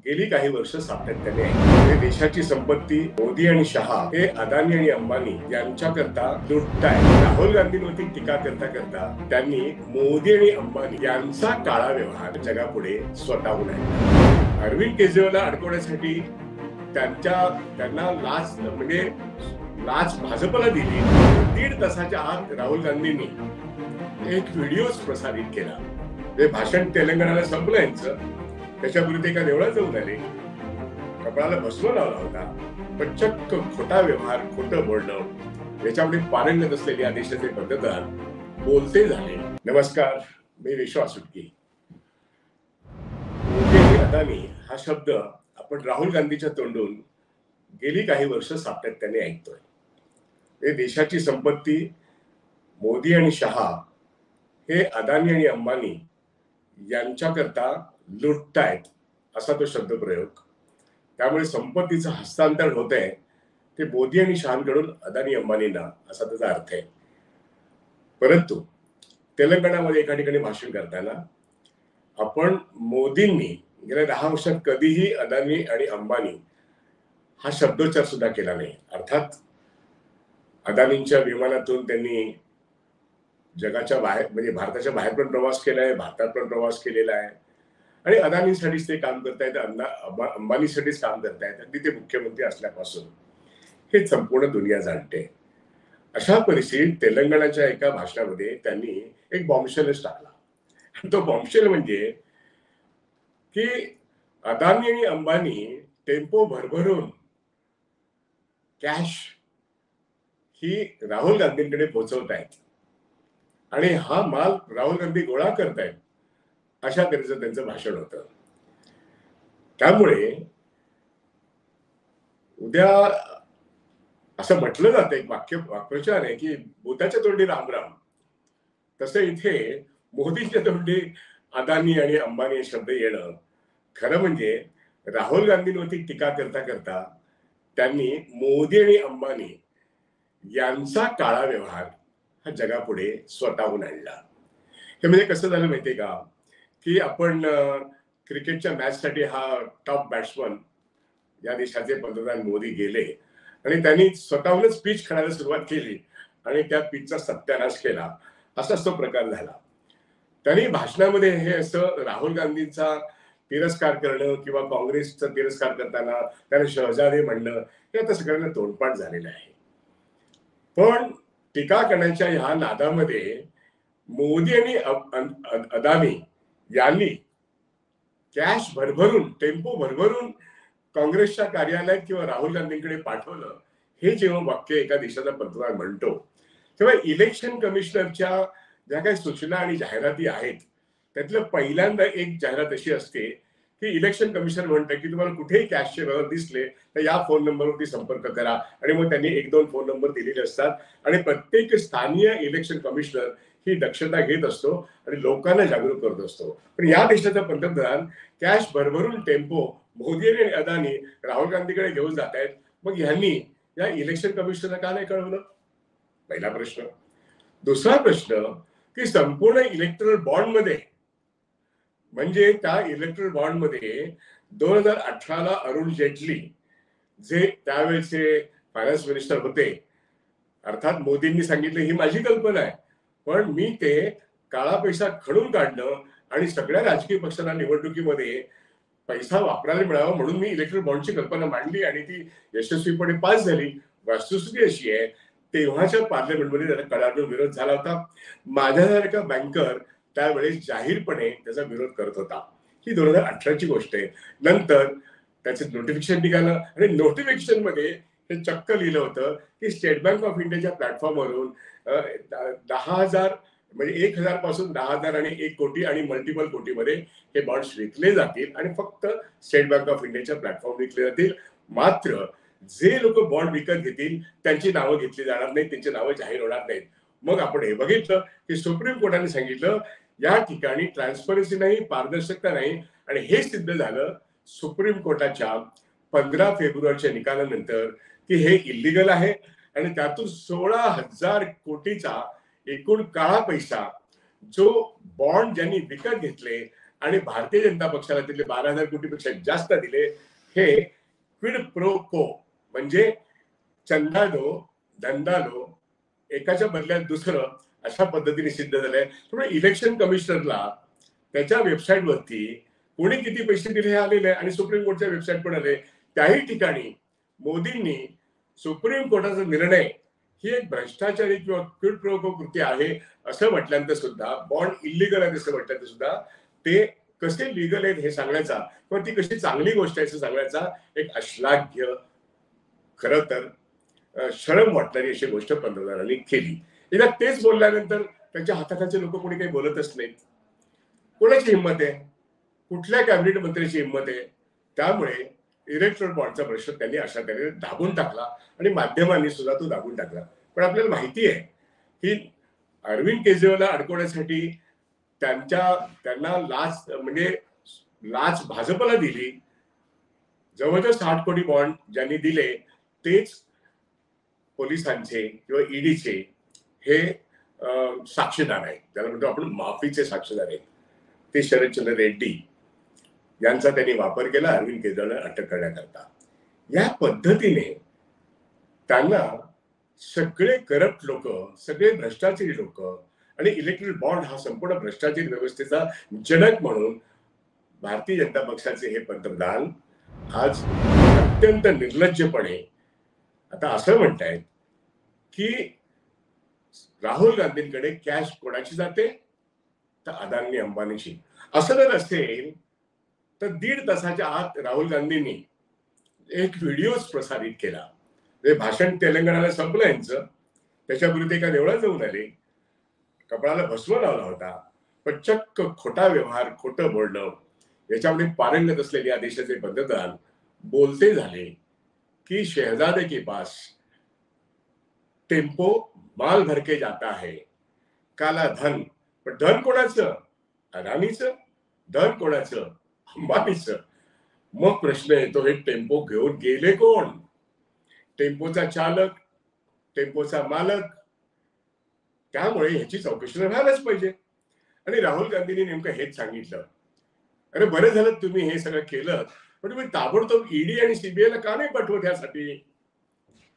गेली काही वर्ष सातत्याने आहे. देशाची संपत्ती मोदी आणि शहा हे अदानी आणि अंबानी यांच्याकरता लुटतायत. राहुल गांधींवरती टीका करता करता त्यांनी मोदी आणि अंबानी यांचा काळा व्यवहार जगापुढे स्वतःहून आहे. अरविंद केजरीवालला अडकवण्यासाठी त्यांना लाच भाजपला दिली. 1.5 तासाच्या आत राहुल गांधींनी एक व्हिडिओ प्रसारित केला. हे भाषण तेलंगणाला संपलं यांचं. त्याच्यापूर्वी ते एका देवळात जाऊन आले, कपाळाला भस्म लावला होता. पण चक्क खोटा व्यवहार, खोटं बोलणं याच्यामध्ये पारंगत असलेले या देशाचे पंतप्रधान बोलते झाले. नमस्कार, मी विश्वास सुटकी. मोदी आणि अदानी हा शब्द आपण राहुल गांधीच्या तोंडून गेली काही वर्ष सातत्याने ऐकतोय. हे देशाची संपत्ती मोदी आणि शहा हे अदानी आणि अंबानी यांच्याकरता लुटतायत असा तो शब्दप्रयोग. त्यामुळे संपत्तीचं हस्तांतरण होत आहे ते मोदी आणि शहांकडून अदानी अंबानींना, असा त्याचा अर्थ आहे. परंतु तेलंगणामध्ये एका ठिकाणी भाषण करताना आपण मोदींनी गेल्या 10 वर्षात कधीही अदानी आणि अंबानी हा शब्दोच्चार सुद्धा केला नाही. अर्थात अदानींच्या विमानातून त्यांनी जगाच्या बाहेर म्हणजे भारताच्या बाहेर पण प्रवास केलाय, भारतात पण प्रवास केलेला आहे आणि अदानीसाठीच ते काम करतायत, अंबानीसाठीच काम करतायत. अगदी ते मुख्यमंत्री असल्यापासून हे संपूर्ण दुनिया जाणते. अशा परिस्थितीत तेलंगणाच्या एका भाषणामध्ये त्यांनी एक बॉम्बशेलच टाकला. तो बॉम्बशेल म्हणजे की अदानी आणि अंबानी टेम्पो भरभरून कॅश ही राहुल गांधींकडे पोहोचवतायत आणि हा माल राहुल गांधी गोळा करतायत, अशा तऱ्हेचं त्यांचं भाषण होतं. त्यामुळे उद्या असं म्हटलं जातं, एक वाक्प्रचार आहे की भूताच्या तोंडी राम राम. तसं इथे मोदींच्या तोंडी अदानी आणि अंबानी हे शब्द येणं, खरं म्हणजे राहुल गांधींवरती टीका करता करता त्यांनी मोदी आणि अंबानी यांचा काळा व्यवहार हा जगापुढे स्वतःहून आणला. हे म्हणजे कसं झालं माहितीये का, की आपण क्रिकेटच्या मॅच साठी हा टॉप बॅट्समन या देशाचे पंतप्रधान मोदी गेले आणि त्यांनी स्वतःहूनच पिच खेळायला सुरुवात केली आणि त्या पिचचा सत्यानाश केला. असाच तो प्रकार झाला. त्यांनी भाषणामध्ये हे असं राहुल गांधींचा तिरस्कार करणं किंवा काँग्रेसचा तिरस्कार करताना त्यांना शहजादे म्हणणं, हे आता सगळ्यांना तोंडपाठ झालेलं आहे. पण टीका करण्याच्या ह्या नादामध्ये मोदी आणि अदानी यांनी कॅश भरभरून, टेम्पो भरभरून काँग्रेसच्या कार्यालयात किंवा राहुल गांधींकडे पाठवलं. हे जेव्हा वाक्य एका देशाचा पंतप्रधान म्हणतो, तेव्हा इलेक्शन कमिशनरच्या ज्या काही सूचना आणि जाहिराती आहेत त्यातलं पहिल्यांदा एक जाहिरात अशी असते की इलेक्शन कमिशनर म्हणतं की तुम्हाला कुठेही कॅशचे व्यवहार दिसले तर या फोन नंबरवरती संपर्क करा. आणि मग त्यांनी 1-2 फोन नंबर दिलेले असतात आणि प्रत्येक स्थानीय इलेक्शन कमिशनर ही दक्षता घेत असतो आणि लोकांना जागरूक करत असतो. पण या देशाचा पंतप्रधान कॅश भरभरून टेम्पो मोदी आणि अदानी राहुल गांधीकडे घेऊन जात आहेत. मग ह्यांनी या इलेक्शन कमिशनरला का नाही कळवलं? पहिला प्रश्न. दुसरा प्रश्न की संपूर्ण इलेक्ट्रल बॉन्ड मध्ये, म्हणजे त्या इलेक्ट्रल बॉन्ड मध्ये 2018ला अरुण जेटली जे त्यावेळेचे फायनान्स मिनिस्टर होते, अर्थात मोदींनी सांगितलं ही माझी कल्पना आहे, पण मी ते काळा पैसा खणून काढणं आणि सगळ्या राजकीय पक्षांना निवडणुकीमध्ये पैसा वापरायला मिळावा म्हणून मी इलेक्ट्रल बॉन्डची कल्पना मांडली आणि ती यशस्वीपणे पास झाली. वस्तुस्थिती अशी आहे, तेव्हाच्या पार्लमेंटमध्ये त्याला कडाडून विरोध झाला होता. माझ्यासारखा बँकर त्यावेळेस जाहीरपणे त्याचा विरोध करत होता. ही 2018ची गोष्ट आहे. नंतर त्याचं नोटिफिकेशन निघालं आणि नोटिफिकेशन मध्ये हे चक्क लिहिलं होतं की स्टेट बँक ऑफ इंडियाच्या प्लॅटफॉर्मवरून 10,000 म्हणजे 1,000 पासून 10,000 आणि 1 कोटी आणि मल्टिपल कोटीमध्ये हे बॉन्ड्स विकले जातील आणि फक्त स्टेट बँक ऑफ इंडियाच्या प्लॅटफॉर्म विकले जातील. मात्र जे लोक बॉन्ड विकत घेतील त्यांची नावं घेतली जाणार नाहीत, त्यांची नावं जाहीर होणार नाहीत. मग आपण हे बघितलं की सुप्रीम कोर्टाने सांगितलं या ठिकाणी ट्रान्सपरन्सी नाही, पारदर्शकता नाही. आणि हे सिद्ध झालं सुप्रीम कोर्टाच्या 15 फेब्रुवारीच्या निकालानंतर की हे इल्लीगल आहे आणि त्यातून 16,000 कोटीचा एकूण काळा पैसा जो बॉन्ड ज्यांनी विकत घेतले आणि भारतीय जनता पक्षाला तिथले 12,000 कोटीपेक्षा जास्त दिले. हे क्विड प्रो को म्हणजे चंदा लो धंदा लो, एकाच्या बदल्यात दुसरं अशा पद्धतीने सिद्ध झालंय. त्यामुळे इलेक्शन कमिशनरला त्याच्या वेबसाईटवरती कोणी किती पैसे दिले हे आलेले आहे आणि सुप्रीम कोर्टच्या वेबसाईट पण आले. त्याही ठिकाणी मोदींनी सुप्रीम कोर्टाचा निर्णय ही एक भ्रष्टाचारी किंवा क्विड प्रो को कृती आहे असं म्हटल्यानंतर सुद्धा, बॉन्ड इलिगल आहे असं म्हटल्यानंतर सुद्धा ते कसे लिगल आहेत हे सांगण्याचा किंवा ती कशी चांगली गोष्ट आहे असं सांगण्याचा एक अश्लाघ्य, खरं तर शरम वाटणारी अशी गोष्ट पंतप्रधानांनी केली. एकदा तेच बोलल्यानंतर त्यांच्या हाताखालचे लोक कोणी काही बोलतच नाहीत. कोणाची हिंमत आहे? कुठल्या कॅबिनेट मंत्र्याची हिंमत आहे? त्यामुळे इलेक्ट्रॉल बॉन्डचा प्रश्न त्यांनी अशा तऱ्हेने दाबून टाकला आणि माध्यमांनी सुद्धा तो दाबून टाकला. पण आपल्याला माहिती आहे की अरविंद केजरीवालला अडकवण्यासाठी त्यांना लाच भाजपला दिली. जवळजवळ 60 कोटी बॉन्ड ज्यांनी दिले तेच पोलिसांचे किंवा ईडीचे हे साक्षीदार आहेत. त्याला म्हणतो आपण माफीचे साक्षीदार आहेत. ते शरदचंद्र रेड्डी यांचा त्यांनी वापर केला अरविंद केजरीवालला अटक करण्याकरता. या पद्धतीने त्यांना सगळे करप्ट लोक, सगळे भ्रष्टाचारी लोक आणि इलेक्ट्रिक बॉन्ड हा संपूर्ण भ्रष्टाचारी व्यवस्थेचा जनक म्हणून भारतीय जनता पक्षाचे हे पंतप्रधान आज अत्यंत निर्लज्जपणे आता असं म्हणतायत की राहुल गांधींकडे कॅश कोणाची जाते? तर अदानी अंबानीची. असं जर असेल तर 1.5 तासाच्या आत राहुल गांधींनी एक व्हिडिओ प्रसारित केला. ते भाषण तेलंगणाला संपलं यांचं, त्याच्याविरुद्ध एका देवळात जाऊन आले, कपाळाला भस्म लावला होता. पण चक्क खोटा व्यवहार, खोटं बोलणं याच्यामध्ये पारंगत असलेले या देशाचे पंतप्रधान बोलते झाले की शहजादे के पास टेम्पो माल भर के जाता है, काला धन. पण धन कोणाचं? अदानीचं. धन कोणाचं? अंबानीचं. मग प्रश्न येतो, हे टेम्पो घेऊन गेले कोण? टेम्पोचा चालक, टेम्पोचा मालक. त्यामुळे ह्याची चौकशी व्हायलाच पाहिजे. आणि राहुल गांधींनी नेमकं हेच सांगितलं, अरे बरं झालं तुम्ही हे सगळं केलं, पण तुम्ही ताबडतोब ईडी आणि सीबीआयला का नाही पाठवत? यासाठी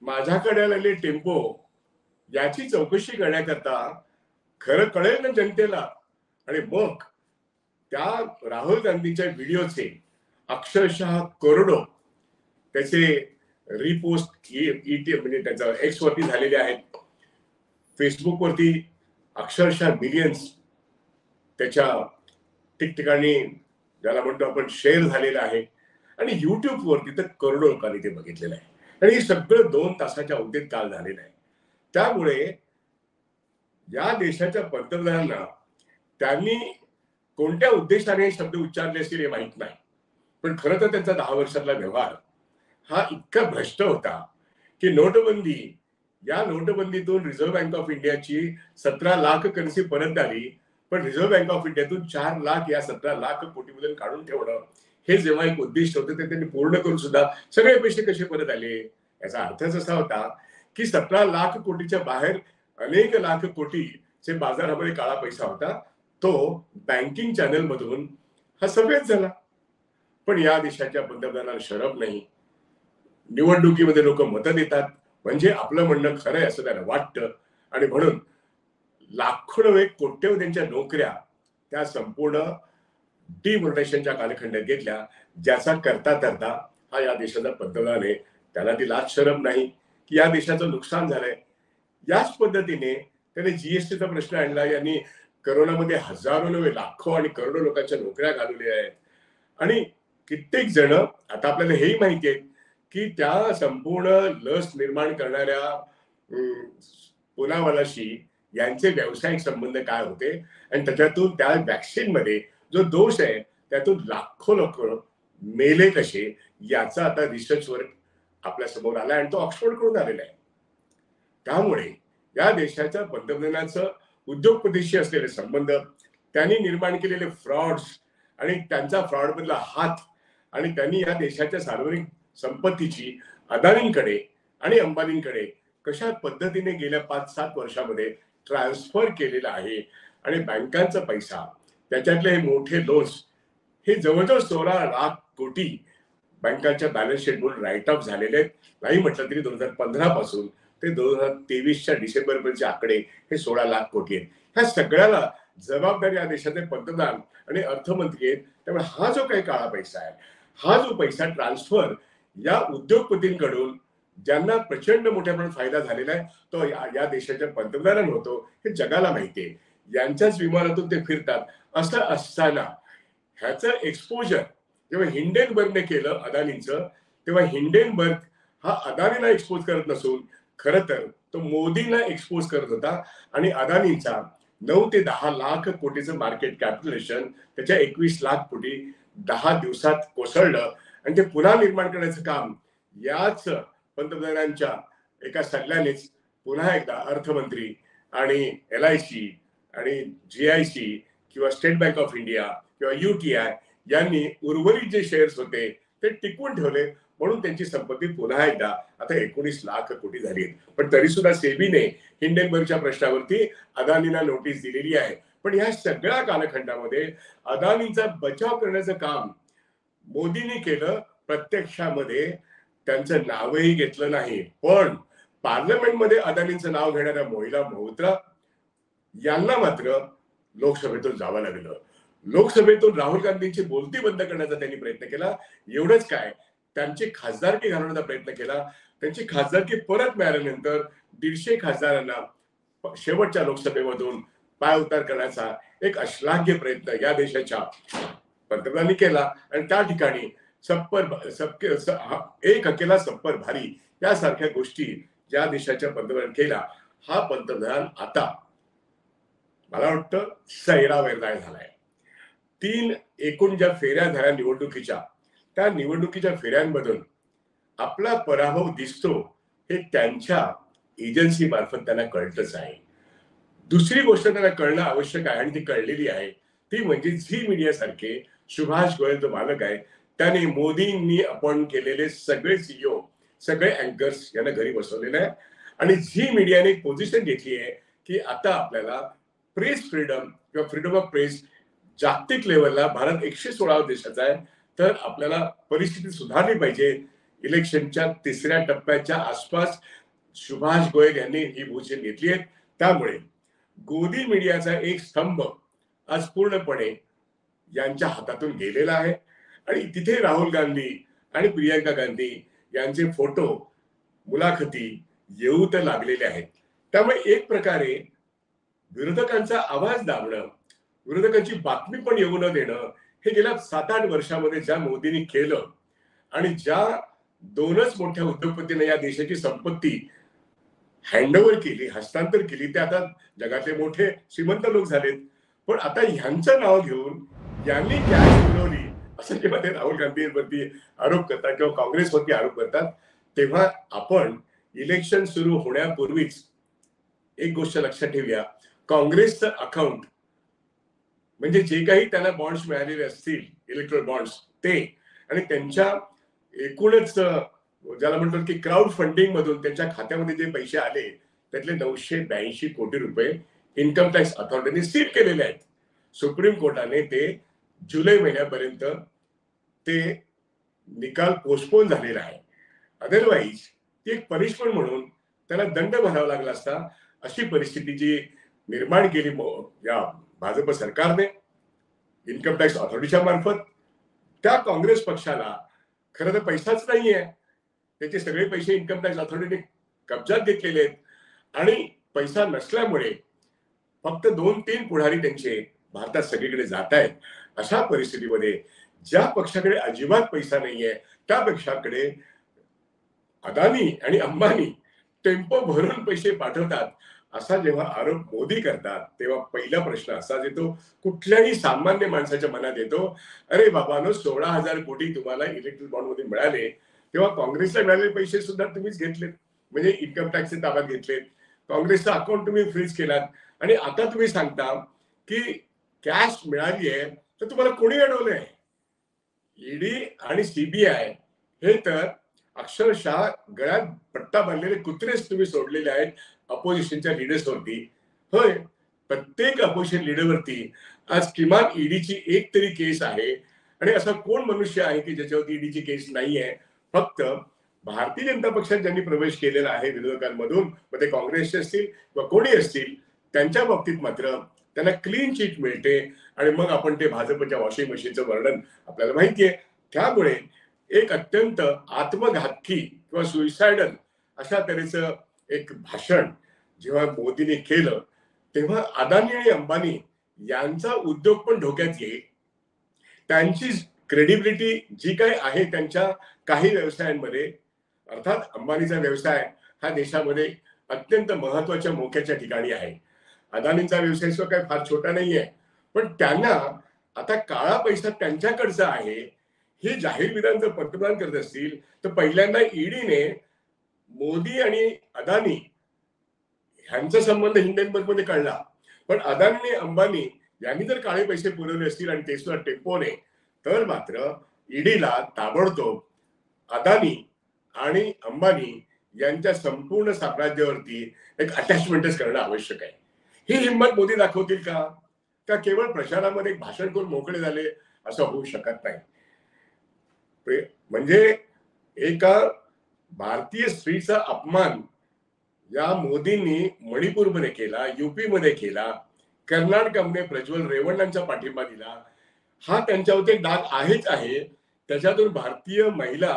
माझ्याकडे आलेले टेम्पो याची चौकशी करण्याकरता खरं कळेल ना जनतेला. आणि मग त्या राहुल गांधीच्या व्हिडिओचे अक्षरशः करोडो त्याचे रिपोस्ट म्हणजे त्याचा एक्स वरती झालेले आहेत, फेसबुकवरती अक्षरशः मिलियन्स त्याच्या ठिकठिकाणी ज्याला म्हणतो आपण शेअर झालेला आहे, आणि युट्यूब वरती तर करोडो लोकांनी ते बघितलेलं आहे. आणि हे सगळं 2 तासाच्या अवधीत काल झालेलं आहे. त्यामुळे या देशाच्या पंतप्रधानांना त्यांनी कोणत्या उद्देशाने शब्द उच्चारले असतील हे माहित नाही, पण खरं तर त्यांचा 10 वर्षातला व्यवहार हा इतका भ्रष्ट होता की या नोटबंदीतून रिझर्व्ह बँक ऑफ इंडियाची 17 लाख करन्सी परत आली, पण रिझर्व्ह बँक ऑफ इंडियातून 4 लाख या 17 लाख कोटीमधून काढून ठेवणं हे जेव्हा एक उद्दिष्ट होतं ते त्यांनी पूर्ण करून सुद्धा सगळे पैसे कसे परत आले? याचा अर्थच असा होता की 17 लाख कोटीच्या बाहेर अनेक लाख कोटीचे बाजारामध्ये काळा पैसा होता, तो बँकिंग चॅनल मधून हा सगळेच झाला. पण या देशाच्या पंतप्रधानाला शरम नाही. निवडणुकीमध्ये लोक मतं देतात म्हणजे आपलं म्हणणं खरं आहे असं त्यांना वाटतं, आणि म्हणून लाखो नव्हे कोट्यवधींच्या नोकऱ्या त्या संपूर्ण डिमोनेटायझेशनच्या कालखंडात घेतल्या, ज्याचा करता हा या देशाचा पंतप्रधान आहे. त्याला ती लाज शरम नाही की या देशाचं नुकसान झालंय. याच पद्धतीने त्याने जीएसटीचा प्रश्न आणला. यांनी करोनामध्ये हजारो नव्हे लाखो आणि करोडो लोकांच्या नोकऱ्या घालवल्या आहेत. आणि कित्येक जण आता आपल्याला हेही माहिती आहे की त्या संपूर्ण लस निर्माण करणाऱ्या पुनावालाशी यांचे व्यावसायिक संबंध काय होते, आणि त्याच्यातून त्या वॅक्सिन मध्ये जो दोष आहे त्यातून लाखो लोक मेले कसे याचा आता रिसर्च वर्क आपल्या समोर आला, आणि तो ऑक्सफोर्ड कडून आलेला आहे. त्यामुळे या देशाच्या पंतप्रधानाचं उद्योगपतीशी असलेले संबंध, त्यांनी निर्माण केलेले फ्रॉड्स आणि त्यांचा फ्रॉड मधला हात, आणि त्यांनी या देशाच्या सार्वजनिक संपत्तीची अदानींकडे आणि अंबानींकडे कशा पद्धतीने गेल्या 5-7 वर्षामध्ये ट्रान्सफर केलेला आहे, आणि बँकांचा पैसा, त्याच्यातले हे मोठे लोन्स हे जवळजवळ 16 लाख कोटी बँकांच्या बॅलन्स शीट म्हणून राईट ऑफ झालेले आहेत. नाही म्हटलं तरी 2015 पासून ते 2023च्या डिसेंबर पर्यंतचे आकडे हे 16 लाख कोटी आहेत. ह्या सगळ्याला जबाबदारी या देशाचे पंतप्रधान आणि अर्थमंत्री आहेत. त्यामुळे हा जो काही काळा पैसा आहे, हा जो पैसा ट्रान्सफर या उद्योगपतींकडून ज्यांना प्रचंड मोठ्या प्रमाणात फायदा झालेला आहे तो या देशाच्या पंतप्रधानांना होतो हे जगाला माहितीये. यांच्याच विमानातून ते फिरतात. असं असताना ह्याचं एक्सपोजर जेव्हा हिंडेनबर्गने केलं अदानींचं, तेव्हा हिंडेनबर्ग हा अदानीला एक्सपोज करत नसून खरं तर तो मोदींना एक्सपोज करत होता. आणि अदानींचा 9 ते 10 लाख कोटीचं मार्केट कॅपिटलेशन त्याच्या 21 लाख कोटी 10 दिवसात कोसळलं. आणि ते पुन्हा निर्माण करण्याचं काम याच पंतप्रधानांच्या एका सल्ल्यानेच पुन्हा एकदा अर्थमंत्री आणि LIC आणि GIC किंवा स्टेट बँक ऑफ इंडिया किंवा UTI यांनी उर्वरित जे शेअर्स होते ते टिकवून ठेवले. म्हणून त्यांची संपत्ती पुन्हा एकदा आता 19 लाख कोटी झाली. पण तरी सुद्धा सेबीने हिंडेनबर्गच्या प्रश्नावरती अदानीला नोटीस दिलेली आहे. पण या सगळ्या कालखंडामध्ये अदानींचा बचाव करण्याचं काम मोदींनी केलं. प्रत्यक्षामध्ये त्यांचं नावही घेतलं नाही. पण पार्लमेंटमध्ये अदानींचं नाव घेणाऱ्या मोहिला मोहोत्रा यांना मात्र लोकसभेतून जावं लागलं. लोकसभेतून राहुल गांधींची बोलती बंद करण्याचा त्यांनी प्रयत्न केला. एवढंच काय, त्यांची खासदारकी घालवण्याचा प्रयत्न केला. त्यांची खासदारकी परत मिळाल्यानंतर 150 खासदारांना शेवटच्या लोकसभेमधून पायउतार करण्याचा एक अश्लाघ्य प्रयत्न या देशाच्या पंतप्रधानांनी केला. आणि त्या ठिकाणी एक अकेला सप्पर भारी यासारख्या गोष्टी ज्या देशाच्या पंतप्रधान केला, हा पंतप्रधान आता मला वाटतं सैरावैराग झालाय. 3 एकूण ज्या फेऱ्या झाल्या निवडणुकीच्या, त्या निवडणुकीच्या फेऱ्यांमधून आपला पराभव दिसतो हे त्यांच्या एजन्सी मार्फत त्यांना कळतच आहे. दुसरी गोष्ट त्यांना कळणं आवश्यक आहे आणि ती कळलेली आहे. ती म्हणजे झी मीडिया सारखे सुभाष गोयल जो मालक आहे त्याने मोदींनी अपॉइंट केलेले सगळे CEO, सगळे अँकर्स यांना घरी बसवलेलं आहे. आणि झी मीडियाने एक पोझिशन घेतली आहे की आता आपल्याला प्रेस फ्रीडम किंवा फ्रीडम ऑफ प्रेस जागतिक लेवलला भारत 116 देशाचा आहे, तर आपल्याला परिस्थिती सुधारली पाहिजे. इलेक्शनच्या 3ऱ्या टप्प्याच्या आसपास सुभाष गोयल यांनी ही भूषण घेतली आहे. त्यामुळे गोदी मीडियाचा एक स्तंभ आज पूर्णपणे यांच्या हातातून गेलेला आहे. आणि तिथे राहुल गांधी आणि प्रियंका गांधी यांचे फोटो मुलाखती येऊ तर लागलेले आहेत. त्यामुळे एक प्रकारे विरोधकांचा आवाज दाबणं, विरोधकांची बातमी पण येऊ न देणं, हे गेल्या 7-8 वर्षामध्ये ज्या मोदींनी केलं आणि ज्या 2च मोठ्या उद्योगपतींना या देशाची संपत्ती हँडओव्हर केली, हस्तांतर केली, ते आता जगातले मोठे श्रीमंत लोक झालेत. पण आता ह्यांचं नाव घेऊन यांनी कॅश मिळवली असं जेव्हा ते राहुल गांधींवरती आरोप करतात किंवा काँग्रेसवरती आरोप करतात, तेव्हा आपण इलेक्शन सुरू होण्यापूर्वीच एक गोष्ट लक्षात ठेवूया. काँग्रेसचं अकाउंट म्हणजे जे काही त्यांना बॉन्ड्स मिळालेले असतील, इलेक्ट्रॉल बॉन्ड्स, ते आणि त्यांच्या एकूणच ज्याला म्हणतो की क्राऊड फंडिंग मधून त्यांच्या खात्यामध्ये जे पैसे आले त्यातले 982 कोटी रुपये इन्कम टॅक्स अथॉरिटीने सील केलेले आहेत. सुप्रीम कोर्टाने ते जुलै महिन्यापर्यंत ते निकाल पोस्टपोन झालेला आहे. अदरवाईज ती एक पनिशमेंट म्हणून त्याला दंड भरावा लागला असता. अशी परिस्थिती जी निर्माण केली या भाजप सरकारने इन्कम टॅक्स अथॉरिटीच्या मार्फत, त्या काँग्रेस पक्षाला खरं तर पैसाच नाहीये. त्याचे सगळे पैसे इन्कम टॅक्स अथॉरिटीने कब्जात घेतलेले आहेत. आणि पैसा नसल्यामुळे फक्त 2-3 पुढारी त्यांचे भारतात सगळीकडे जात आहेत. अशा परिस्थितीमध्ये ज्या पक्षाकडे अजिबात पैसा नाहीये त्या पक्षाकडे अदानी आणि अंबानी टेम्पो भरून पैसे पाठवतात असा जेव्हा आरोप मोदी करतात, तेव्हा पहिला प्रश्न असाच येतो, कुठल्याही सामान्य माणसाच्या मनात येतो, अरे बाबांनो, 16,000 कोटी तुम्हाला इलेक्ट्रिक बॉन्ड मध्ये मिळाले, तेव्हा काँग्रेसला मिळालेले पैसे सुद्धा तुम्हीच घेतलेत, म्हणजे इन्कम टॅक्सचे ताब्यात घेतलेत, काँग्रेसचा अकाउंट तुम्ही फ्रीज केलात. आणि आता तुम्ही सांगता की कॅश मिळाली आहे, तर तुम्हाला कोणी अडवलंय? ईडी आणि CBI हे तर अक्षरशः गळ्यात पट्टा बांधलेले कुत्रेच तुम्ही सोडलेले आहेत अपोजिशनच्या लीडर्सवरती. होय, प्रत्येक अपोजिशन लीडरवरती आज किमान ईडीची एक तरी केस आहे. आणि असा कोण मनुष्य आहे की ज्याच्यावरती ईडीची केस नाहीये? फक्त भारतीय जनता पक्षात ज्यांनी प्रवेश केलेला आहे विरोधकांमधून, मग ते काँग्रेसचे असतील किंवा कोणी असतील, त्यांच्या बाबतीत मात्र त्यांना क्लीन चिट मिळते आणि मग आपण ते भाजपच्या वॉशिंग मशीनचं वर्णन आपल्याला माहितीये. त्यामुळे एक अत्यंत आत्मघातकी किंवा सुइसायडल अशा तऱ्हेचं एक भाषण जेव्हा मोदींनी केलं, तेव्हा अदानी आणि अंबानी यांचा उद्योग पण धोक्यात येईल. त्यांची क्रेडिबिलिटी जी काही आहे त्यांच्या काही व्यवसायांमध्ये, अर्थात अंबानीचा व्यवसाय हा देशामध्ये अत्यंत महत्वाच्या मोक्याच्या ठिकाणी आहे. अदानींचा व्यवसाय काही फार छोटा नाहीये, पण त्यांना आता काळा पैसा त्यांच्याकडचा आहे हे जाहीर विधान जर पंतप्रधान करत असतील, तर पहिल्यांदा ईडीने मोदी आणि अदानी ह्यांचा संबंध हिंडेनबर्गमध्ये कळला, पण अदानी आणि अंबानी यांनी जर काळे पैसे पुरवले असतील आणि ते सुद्धा टेम्पोने, तर मात्र ईडीला ताबडतोब अदानी आणि अंबानी यांच्या संपूर्ण साम्राज्यावरती एक अटॅचमेंटच करणं आवश्यक आहे. ही हिंमत मोदी दाखवतील का? का केवळ प्रचारामध्ये एक भाषण करून मोकळे झाले असं होऊ शकत नाही. म्हणजे एका भारतीय स्त्रीचा अपमान या मोदींनी मणिपूरमध्ये केला, युपी मध्ये केला, कर्नाटकमध्ये प्रज्वल रेवण्णांचा पाठिंबा दिला. हा त्यांच्यावरती एक डाग आहेच आहे. त्याच्यातून भारतीय महिला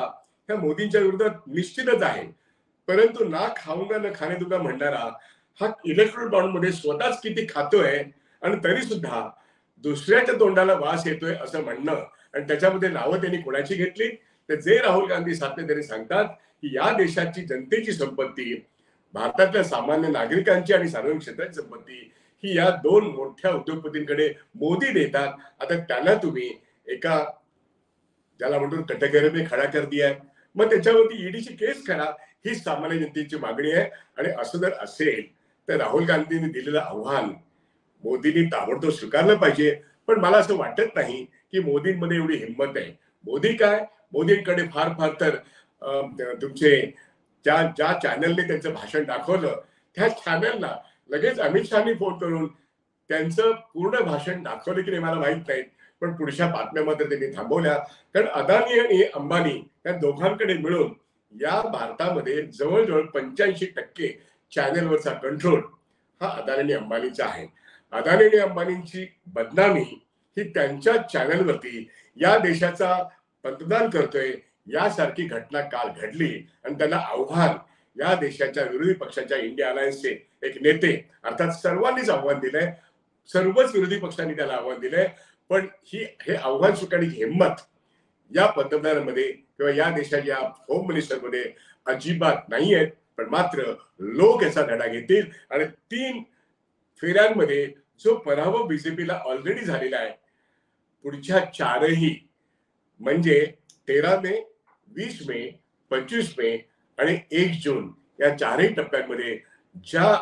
ह्या मोदींच्या विरोधात निश्चितच आहे. परंतु ना खाऊंगा न खाणे दूंगा म्हणणारा हा इलेक्ट्रोल बॉन्ड मध्ये स्वतःच किती खातोय आणि तरी सुद्धा दुसऱ्याच्या तोंडाला वास येतोय असं म्हणणं, आणि त्याच्यामध्ये नावं त्यांनी कोणाची घेतली? तर जे राहुल गांधी सातत्याने सांगतात की या देशाची जनतेची संपत्ती, भारतातल्या सामान्य नागरिकांची आणि सार्वजनिक क्षेत्राची संपत्ती ही या दोन मोठ्या उद्योगपतींकडे मोदी देतात. आता त्यांना तुम्ही एका ज्याला म्हणतो कटघरे में खडा कर दिया, मग त्याच्यावरती ईडीची केस करा, ही सामान्य जनतेची मागणी आहे. आणि असं जर असेल तर राहुल गांधींनी दिलेलं आव्हान मोदींनी ताबडतोब स्वीकारलं पाहिजे. पण मला असं वाटत नाही की मोदींमध्ये एवढी हिंमत आहे. मोदी काय, मोदींकडे फार फार तर तुमचे ज्या ज्या चॅनलने त्यांचं भाषण दाखवलं त्या चॅनलला लगेच अमित शहानी फोन करून त्यांचं पूर्ण भाषण दाखवलं की नाही मला माहित नाही, पण पुढच्या बातम्या मात्र त्यांनी थांबवल्या. कारण अदानी आणि अंबानी या दोघांकडे मिळून या भारतामध्ये जवळजवळ 85% चॅनलवरचा कंट्रोल हा अदानी आणि अंबानीचा आहे. अदानी आणि अंबानींची बदनामी ही त्यांच्या चॅनलवरती या देशाचा पंतप्रधान करतोय यासारखी घटना काल घडली, आणि त्यांना आव्हान या देशाच्या विरोधी पक्षाच्या इंडिया अलायन्सचे एक नेते, अर्थात सर्वांनीच आव्हान दिलंय, सर्वच विरोधी पक्षांनी त्याला आव्हान दिलंय. पण हे आव्हान स्वीकारण्याची हिंमत या पंतप्रधानांमध्ये किंवा या देशाच्या होम मिनिस्टरमध्ये अजिबात नाही आहेत. पण मात्र लोक याचा धडा घेतील आणि 3 फेऱ्यांमध्ये जो पराभव बीजेपीला ऑलरेडी झालेला आहे, पुढच्या 4ही म्हणजे 13 मे, 20 मे, 25 मे आणि 1 जून या 4ही टप्प्यांमध्ये ज्या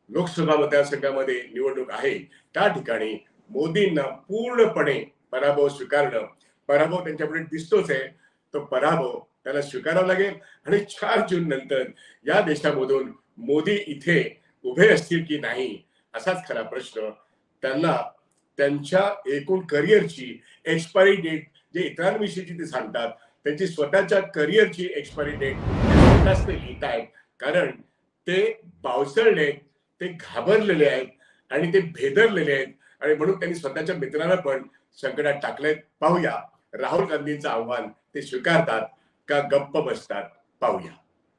लोकसभा मतदारसंघामध्ये निवडणूक आहे त्या ठिकाणी मोदींना पूर्णपणे पराभव स्वीकारणं, पराभव त्यांच्यापुढे दिसतोच आहे, तो पराभव त्याला स्वीकारावा लागेल. आणि 4 जून नंतर या देशामधून मोदी इथे उभे असतील की नाही असाच खरा प्रश्न त्यांना त्यांच्या एकूण करिअरची एक्सपायरी डेट जे इतरांविषयीची ते सांगतात, त्यांची स्वतःच्या करिअरची एक्सपायरी डेट स्वतःच ते लिहित आहेत. कारण ते बावचळले, ते घाबरलेले आहेत आणि ते भेदरलेले आहेत, आणि म्हणून त्यांनी स्वतःच्या मित्रांना पण संकटात टाकलेत. पाहूया राहुल गांधींचं आव्हान ते स्वीकारतात का गप्प बसतात, पाहूया.